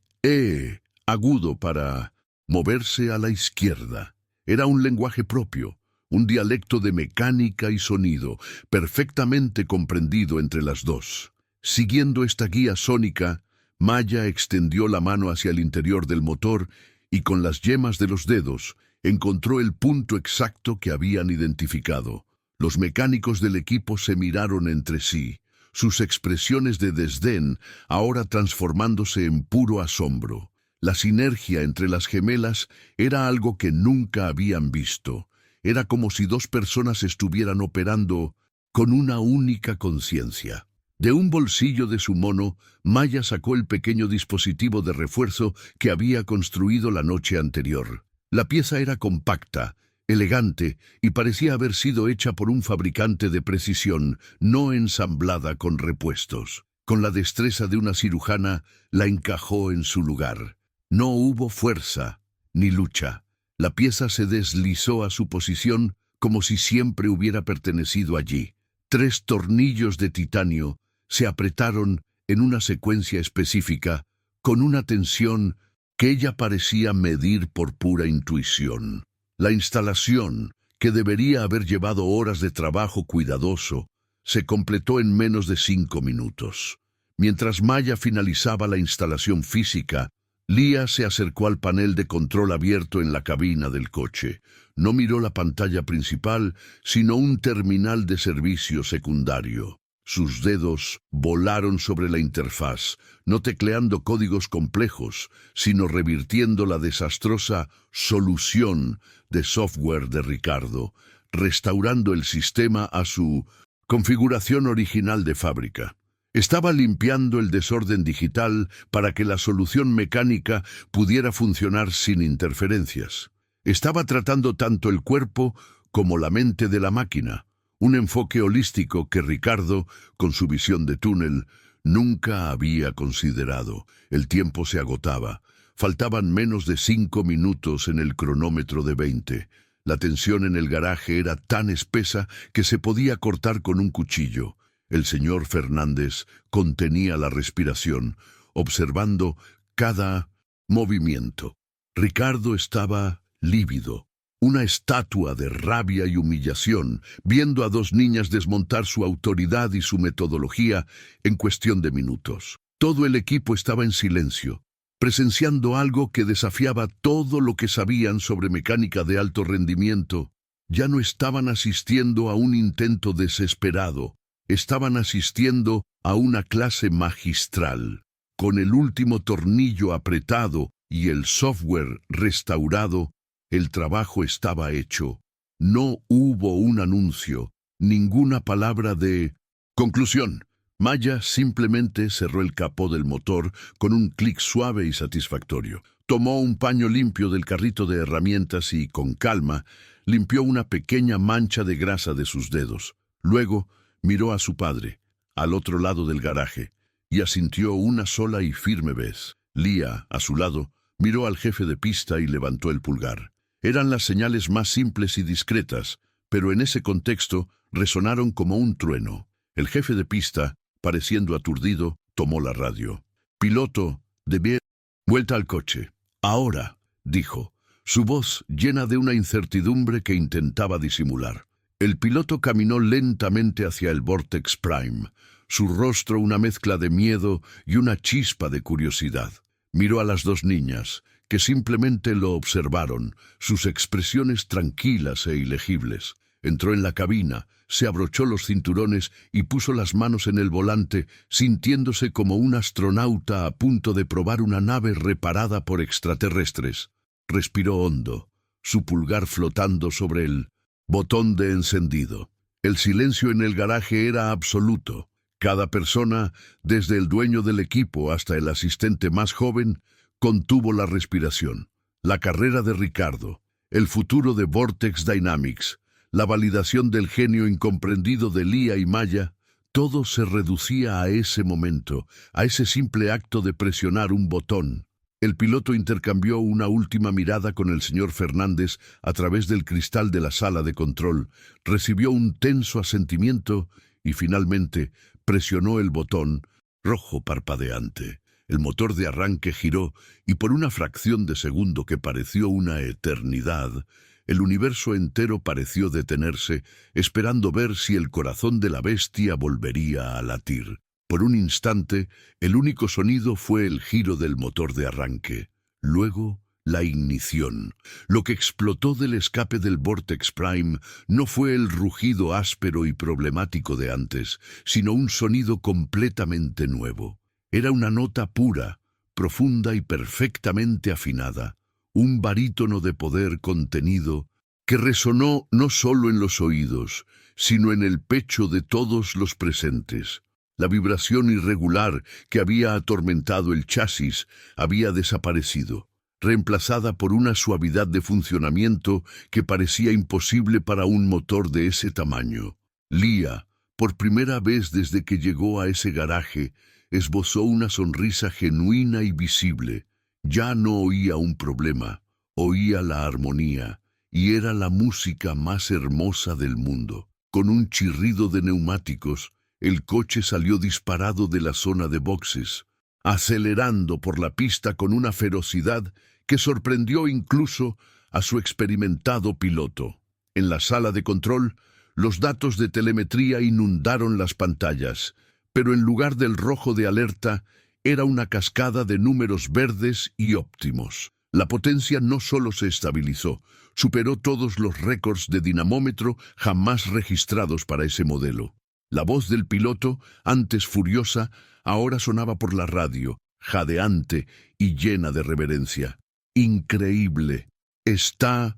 agudo para moverse a la izquierda. Era un lenguaje propio, un dialecto de mecánica y sonido, perfectamente comprendido entre las dos. Siguiendo esta guía sónica, Maya extendió la mano hacia el interior del motor y con las yemas de los dedos encontró el punto exacto que habían identificado. Los mecánicos del equipo se miraron entre sí, sus expresiones de desdén ahora transformándose en puro asombro. La sinergia entre las gemelas era algo que nunca habían visto. Era como si dos personas estuvieran operando con una única conciencia. De un bolsillo de su mono, Maya sacó el pequeño dispositivo de refuerzo que había construido la noche anterior. La pieza era compacta, elegante y parecía haber sido hecha por un fabricante de precisión, no ensamblada con repuestos. Con la destreza de una cirujana, la encajó en su lugar. No hubo fuerza ni lucha. La pieza se deslizó a su posición como si siempre hubiera pertenecido allí. 3 tornillos de titanio se apretaron en una secuencia específica, con una tensión que ella parecía medir por pura intuición. La instalación, que debería haber llevado horas de trabajo cuidadoso, se completó en menos de 5 minutos. Mientras Maya finalizaba la instalación física, Lia se acercó al panel de control abierto en la cabina del coche. No miró la pantalla principal, sino un terminal de servicio secundario. Sus dedos volaron sobre la interfaz, no tecleando códigos complejos, sino revirtiendo la desastrosa solución de software de Ricardo, restaurando el sistema a su configuración original de fábrica. Estaba limpiando el desorden digital para que la solución mecánica pudiera funcionar sin interferencias. Estaba tratando tanto el cuerpo como la mente de la máquina, un enfoque holístico que Ricardo, con su visión de túnel, nunca había considerado. El tiempo se agotaba. Faltaban menos de 5 minutos en el cronómetro de 20. La tensión en el garaje era tan espesa que se podía cortar con un cuchillo. El señor Fernández contenía la respiración, observando cada movimiento. Ricardo estaba lívido, una estatua de rabia y humillación, viendo a 2 niñas desmontar su autoridad y su metodología en cuestión de minutos. Todo el equipo estaba en silencio, presenciando algo que desafiaba todo lo que sabían sobre mecánica de alto rendimiento. Ya no estaban asistiendo a un intento desesperado. Estaban asistiendo a una clase magistral. Con el último tornillo apretado y el software restaurado, el trabajo estaba hecho. No hubo un anuncio, ninguna palabra de conclusión. Maya simplemente cerró el capó del motor con un clic suave y satisfactorio. Tomó un paño limpio del carrito de herramientas y, con calma, limpió una pequeña mancha de grasa de sus dedos. Luego, miró a su padre, al otro lado del garaje, y asintió una sola y firme vez. Lia, a su lado, miró al jefe de pista y levantó el pulgar. Eran las señales más simples y discretas, pero en ese contexto resonaron como un trueno. El jefe de pista, pareciendo aturdido, tomó la radio. «Piloto, debí...» «Vuelta al coche». «Ahora», dijo, su voz llena de una incertidumbre que intentaba disimular. El piloto caminó lentamente hacia el Vortex Prime, su rostro una mezcla de miedo y una chispa de curiosidad. Miró a las 2 niñas, que simplemente lo observaron, sus expresiones tranquilas e ilegibles. Entró en la cabina, se abrochó los cinturones y puso las manos en el volante, sintiéndose como un astronauta a punto de probar una nave reparada por extraterrestres. Respiró hondo, su pulgar flotando sobre el botón de encendido. El silencio en el garaje era absoluto. Cada persona, desde el dueño del equipo hasta el asistente más joven, contuvo la respiración. La carrera de Ricardo, el futuro de Vortex Dynamics, la validación del genio incomprendido de Lia y Maya, todo se reducía a ese momento, a ese simple acto de presionar un botón. El piloto intercambió una última mirada con el señor Fernández a través del cristal de la sala de control, recibió un tenso asentimiento y finalmente presionó el botón rojo parpadeante. El motor de arranque giró y por una fracción de segundo que pareció una eternidad, el universo entero pareció detenerse, esperando ver si el corazón de la bestia volvería a latir. Por un instante, el único sonido fue el giro del motor de arranque. Luego, la ignición. Lo que explotó del escape del Vortex Prime no fue el rugido áspero y problemático de antes, sino un sonido completamente nuevo. Era una nota pura, profunda y perfectamente afinada, un barítono de poder contenido que resonó no solo en los oídos, sino en el pecho de todos los presentes. La vibración irregular que había atormentado el chasis había desaparecido, reemplazada por una suavidad de funcionamiento que parecía imposible para un motor de ese tamaño. Lia, por primera vez desde que llegó a ese garaje, esbozó una sonrisa genuina y visible. Ya no oía un problema, oía la armonía, y era la música más hermosa del mundo. Con un chirrido de neumáticos, el coche salió disparado de la zona de boxes, acelerando por la pista con una ferocidad que sorprendió incluso a su experimentado piloto. En la sala de control, los datos de telemetría inundaron las pantallas, pero en lugar del rojo de alerta, era una cascada de números verdes y óptimos. La potencia no solo se estabilizó, superó todos los récords de dinamómetro jamás registrados para ese modelo. La voz del piloto, antes furiosa, ahora sonaba por la radio, jadeante y llena de reverencia. Increíble. Está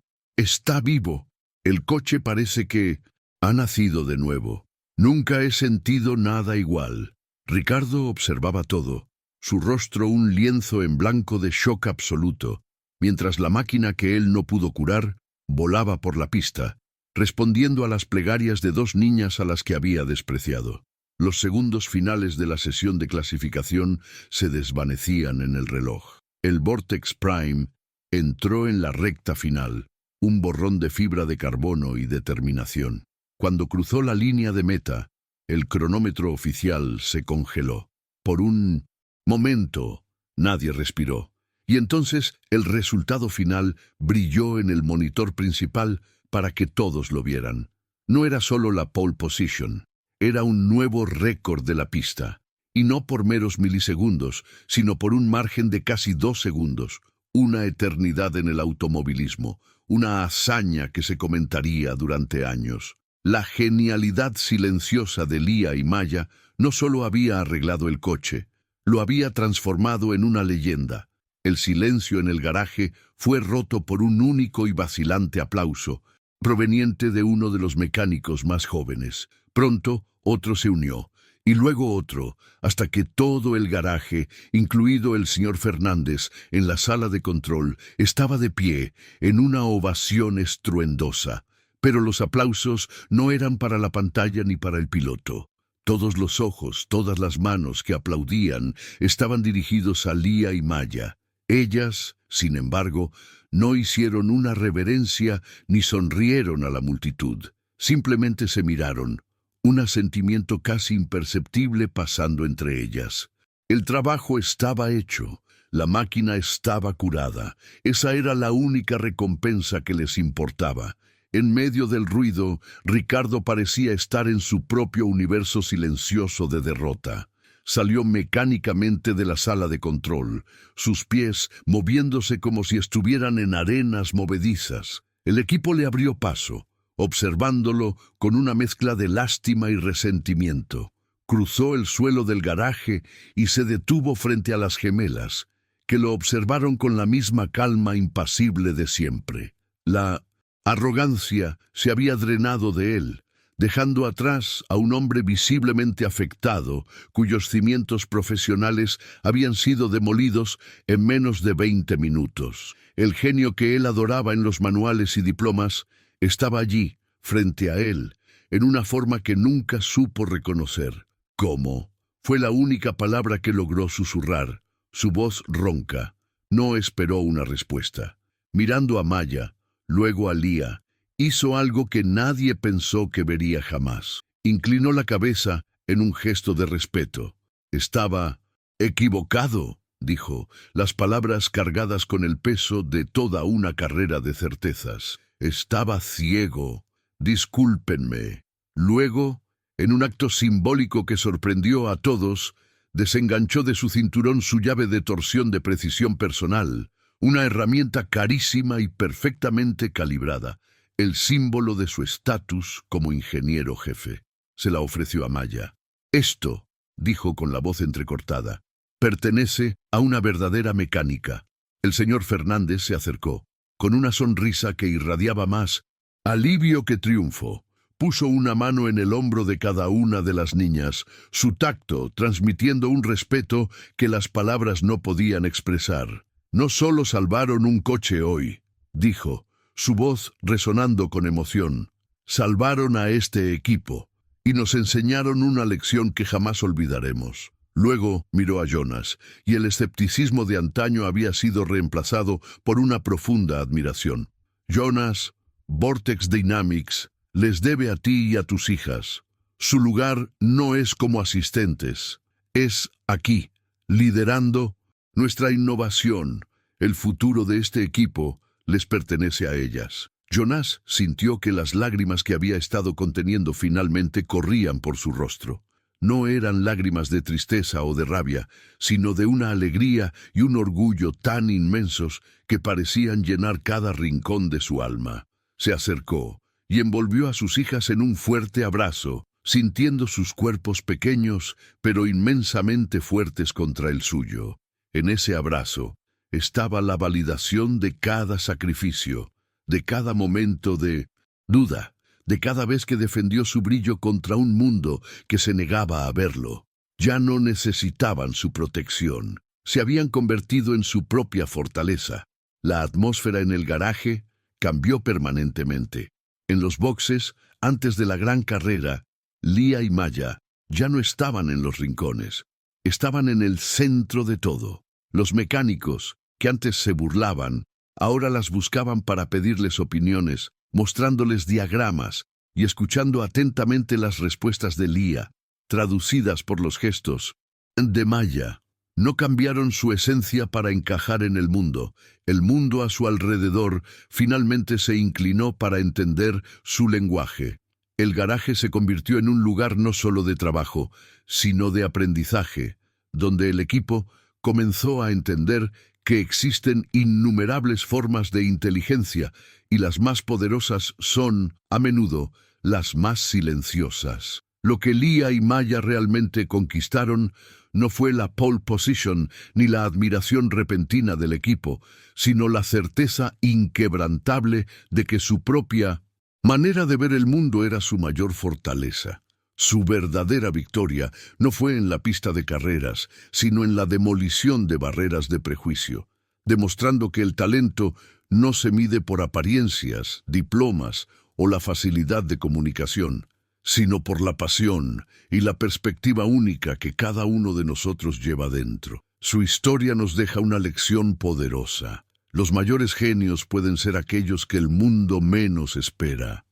vivo. El coche parece que ha nacido de nuevo. Nunca he sentido nada igual. Ricardo observaba todo, su rostro un lienzo en blanco de shock absoluto, mientras la máquina que él no pudo curar volaba por la pista, respondiendo a las plegarias de dos niñas a las que había despreciado. Los segundos finales de la sesión de clasificación se desvanecían en el reloj. El Vortex Prime entró en la recta final, un borrón de fibra de carbono y determinación. Cuando cruzó la línea de meta, el cronómetro oficial se congeló. Por un momento, nadie respiró. Y entonces el resultado final brilló en el monitor principal para que todos lo vieran. No era solo la pole position, era un nuevo récord de la pista. Y no por meros milisegundos, sino por un margen de casi 2 segundos. Una eternidad en el automovilismo, una hazaña que se comentaría durante años. La genialidad silenciosa de Lía y Maya no solo había arreglado el coche, lo había transformado en una leyenda. El silencio en el garaje fue roto por un único y vacilante aplauso, proveniente de uno de los mecánicos más jóvenes. Pronto, otro se unió, y luego otro, hasta que todo el garaje, incluido el señor Fernández, en la sala de control, estaba de pie en una ovación estruendosa. Pero los aplausos no eran para la pantalla ni para el piloto. Todos los ojos, todas las manos que aplaudían estaban dirigidos a Lía y Maya. Ellas, sin embargo, no hicieron una reverencia ni sonrieron a la multitud. Simplemente se miraron, un asentimiento casi imperceptible pasando entre ellas. El trabajo estaba hecho, la máquina estaba curada. Esa era la única recompensa que les importaba. En medio del ruido, Ricardo parecía estar en su propio universo silencioso de derrota. Salió mecánicamente de la sala de control, sus pies moviéndose como si estuvieran en arenas movedizas. El equipo le abrió paso, observándolo con una mezcla de lástima y resentimiento. Cruzó el suelo del garaje y se detuvo frente a las gemelas, que lo observaron con la misma calma impasible de siempre. La arrogancia se había drenado de él, dejando atrás a un hombre visiblemente afectado, cuyos cimientos profesionales habían sido demolidos en menos de 20 minutos. El genio que él adoraba en los manuales y diplomas estaba allí, frente a él, en una forma que nunca supo reconocer. ¿Cómo? Fue la única palabra que logró susurrar, su voz ronca. No esperó una respuesta. Mirando a Maya, luego a Lía, hizo algo que nadie pensó que vería jamás. Inclinó la cabeza en un gesto de respeto. Estaba equivocado, dijo, las palabras cargadas con el peso de toda una carrera de certezas. Estaba ciego. Discúlpenme. Luego, en un acto simbólico que sorprendió a todos, desenganchó de su cinturón su llave de torsión de precisión personal, una herramienta carísima y perfectamente calibrada, el símbolo de su estatus como ingeniero jefe. Se la ofreció a Maya. Esto, dijo con la voz entrecortada, pertenece a una verdadera mecánica. El señor Fernández se acercó, con una sonrisa que irradiaba más alivio que triunfo. Puso una mano en el hombro de cada una de las niñas, su tacto transmitiendo un respeto que las palabras no podían expresar. No solo salvaron un coche hoy, dijo, su voz resonando con emoción. Salvaron a este equipo y nos enseñaron una lección que jamás olvidaremos. Luego miró a Jonas, y el escepticismo de antaño había sido reemplazado por una profunda admiración. Jonas, Vortex Dynamics les debe a ti y a tus hijas. Su lugar no es como asistentes, es aquí, liderando nuestra innovación. El futuro de este equipo les pertenece a ellas. Jonás sintió que las lágrimas que había estado conteniendo finalmente corrían por su rostro. No eran lágrimas de tristeza o de rabia, sino de una alegría y un orgullo tan inmensos que parecían llenar cada rincón de su alma. Se acercó y envolvió a sus hijas en un fuerte abrazo, sintiendo sus cuerpos pequeños pero inmensamente fuertes contra el suyo. En ese abrazo estaba la validación de cada sacrificio, de cada momento de duda, de cada vez que defendió su brillo contra un mundo que se negaba a verlo. Ya no necesitaban su protección, se habían convertido en su propia fortaleza. La atmósfera en el garaje cambió permanentemente. En los boxes, antes de la gran carrera, Lía y Maya ya no estaban en los rincones, estaban en el centro de todo. Los mecánicos, que antes se burlaban, ahora las buscaban para pedirles opiniones, mostrándoles diagramas y escuchando atentamente las respuestas de Lía, traducidas por los gestos de Maya. No cambiaron su esencia para encajar en el mundo. El mundo a su alrededor finalmente se inclinó para entender su lenguaje. El garaje se convirtió en un lugar no solo de trabajo, sino de aprendizaje, donde el equipo comenzó a entender que existen innumerables formas de inteligencia y las más poderosas son, a menudo, las más silenciosas. Lo que Lía y Maya realmente conquistaron no fue la pole position ni la admiración repentina del equipo, sino la certeza inquebrantable de que su propia manera de ver el mundo era su mayor fortaleza. Su verdadera victoria no fue en la pista de carreras, sino en la demolición de barreras de prejuicio, demostrando que el talento no se mide por apariencias, diplomas o la facilidad de comunicación, sino por la pasión y la perspectiva única que cada uno de nosotros lleva dentro. Su historia nos deja una lección poderosa. Los mayores genios pueden ser aquellos que el mundo menos espera.